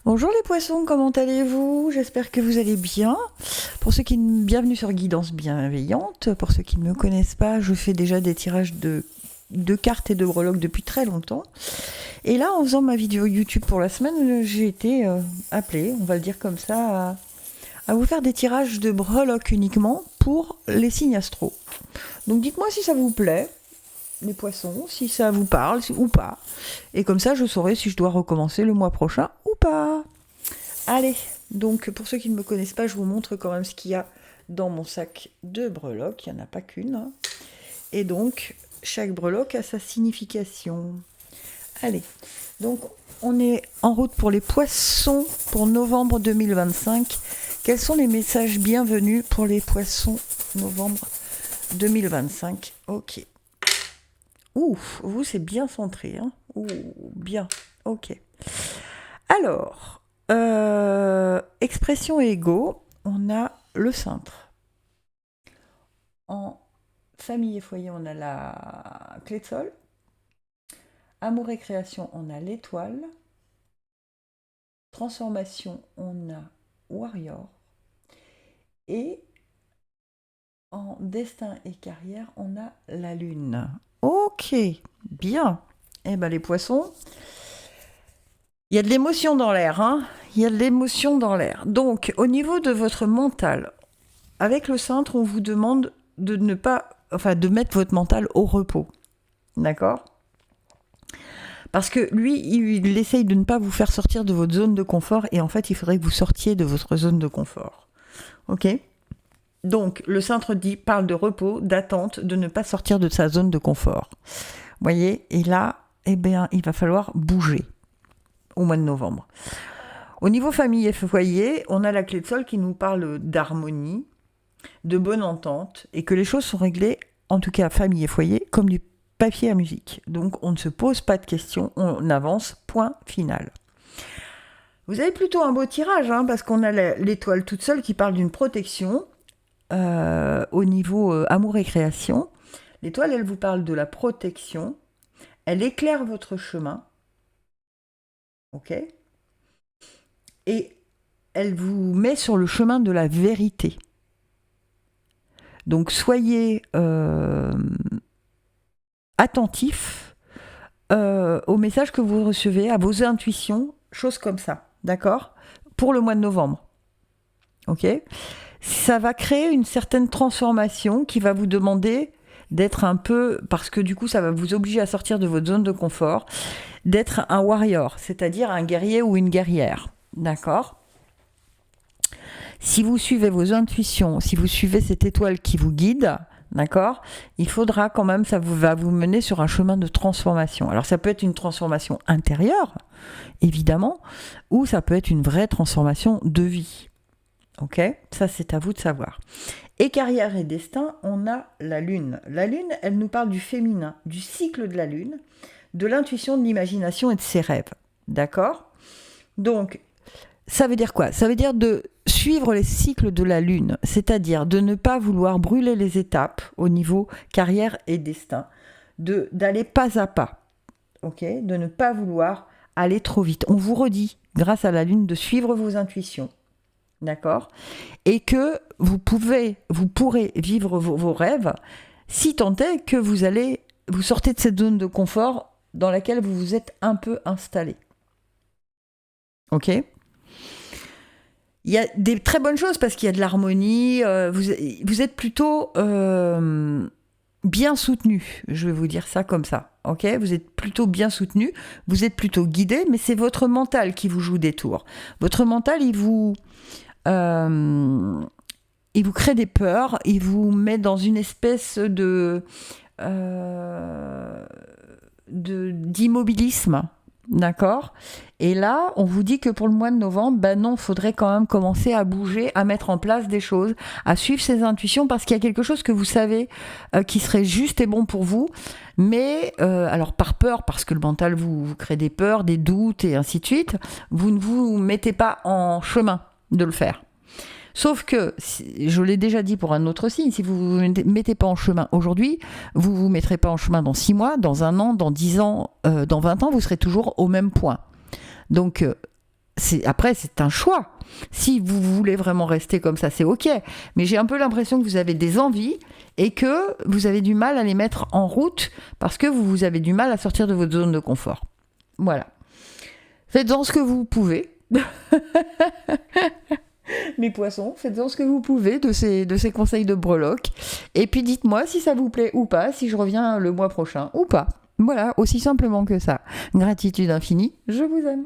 Bonjour les poissons, comment allez-vous? J'espère que vous allez bien. Bienvenue sur Guidance Bienveillante. Pour ceux qui ne me connaissent pas, je fais déjà des tirages de cartes et de breloques depuis très longtemps. Et là, en faisant ma vidéo YouTube pour la semaine, j'ai été appelée, on va le dire comme ça, à vous faire des tirages de breloques uniquement pour les signes astro. Donc dites-moi si ça vous plaît, les poissons, si ça vous parle ou pas. Et comme ça, je saurai si je dois recommencer le mois prochain ou pas. Allez, donc pour ceux qui ne me connaissent pas, je vous montre quand même ce qu'il y a dans mon sac de breloques. Il n'y en a pas qu'une, hein. Et donc, chaque breloque a sa signification. Allez, donc on est en route pour les poissons pour novembre 2025. Quels sont les messages bienvenus pour les poissons novembre 2025? Ok. Ouf, vous c'est bien centré, hein. Ouh, bien, ok. Alors, expression et ego, on a le cintre. En famille et foyer, on a la clé de sol. Amour et création, on a l'étoile. Transformation, on a warrior. Et en destin et carrière, on a la lune. Ok, bien. Eh ben les poissons, il y a de l'émotion dans l'air, hein. Il y a de l'émotion dans l'air. Donc, au niveau de votre mental, avec le cintre, on vous demande de ne pas, de mettre votre mental au repos. D'accord ? Parce que lui, il essaye de ne pas vous faire sortir de votre zone de confort et en fait, il faudrait que vous sortiez de votre zone de confort. Ok ? Donc, le cintre parle de repos, d'attente, de ne pas sortir de sa zone de confort. Vous voyez ? Et là, eh bien, il va falloir bouger au mois de novembre. Au niveau famille et foyer, on a la clé de sol qui nous parle d'harmonie, de bonne entente, et que les choses sont réglées, en tout cas famille et foyer, comme du papier à musique. Donc on ne se pose pas de questions, on avance, point final. Vous avez plutôt un beau tirage, hein, parce qu'on a l'étoile toute seule qui parle d'une protection au niveau amour et création. L'étoile, elle vous parle de la protection, elle éclaire votre chemin, ok ? Et elle vous met sur le chemin de la vérité. Donc soyez attentifs aux messages que vous recevez, à vos intuitions, choses comme ça, d'accord ? Pour le mois de novembre. Ok ? Ça va créer une certaine transformation qui va vous demander d'être un peu, parce que du coup ça va vous obliger à sortir de votre zone de confort, d'être un warrior, c'est-à-dire un guerrier ou une guerrière. D'accord ? Si vous suivez vos intuitions, si vous suivez cette étoile qui vous guide, d'accord, il faudra quand même, va vous mener sur un chemin de transformation. Alors ça peut être une transformation intérieure, évidemment, ou ça peut être une vraie transformation de vie. Ok ? Ça, c'est à vous de savoir. Et carrière et destin, on a la lune. La lune, elle nous parle du féminin, du cycle de la lune, de l'intuition, de l'imagination et de ses rêves. D'accord ? Donc, ça veut dire quoi ? Ça veut dire de suivre les cycles de la lune, c'est-à-dire de ne pas vouloir brûler les étapes au niveau carrière et destin, d'aller pas à pas, ok ? De ne pas vouloir aller trop vite. On vous redit, grâce à la lune, de suivre vos intuitions, d'accord ? Et que vous pourrez vivre vos rêves si tant est que vous sortez de cette zone de confort dans laquelle vous vous êtes un peu installé. Ok ? Il y a des très bonnes choses parce qu'il y a de l'harmonie. Vous êtes plutôt bien soutenu. Je vais vous dire ça comme ça. Ok ? Vous êtes plutôt bien soutenu. Vous êtes plutôt guidé, mais c'est votre mental qui vous joue des tours. Votre mental, il vous crée des peurs. Il vous met dans une espèce d'immobilisme. D'accord ? Et là, on vous dit que pour le mois de novembre, non, il faudrait quand même commencer à bouger, à mettre en place des choses, à suivre ses intuitions, parce qu'il y a quelque chose que vous savez qui serait juste et bon pour vous, mais alors par peur, parce que le mental vous crée des peurs, des doutes et ainsi de suite, vous ne vous mettez pas en chemin de le faire. Sauf que, je l'ai déjà dit pour un autre signe, si vous ne vous mettez pas en chemin aujourd'hui, vous ne vous mettrez pas en chemin dans 6 mois, dans 1 an, dans 10 ans, dans 20 ans, vous serez toujours au même point. Donc, Après, c'est un choix. Si vous voulez vraiment rester comme ça, c'est ok. Mais j'ai un peu l'impression que vous avez des envies et que vous avez du mal à les mettre en route parce que vous avez du mal à sortir de votre zone de confort. Voilà. Faites-en ce que vous pouvez. Mes poissons, faites-en ce que vous pouvez de ces conseils de breloque. Et puis dites-moi si ça vous plaît ou pas, si je reviens le mois prochain ou pas. Voilà, aussi simplement que ça. Gratitude infinie, je vous aime.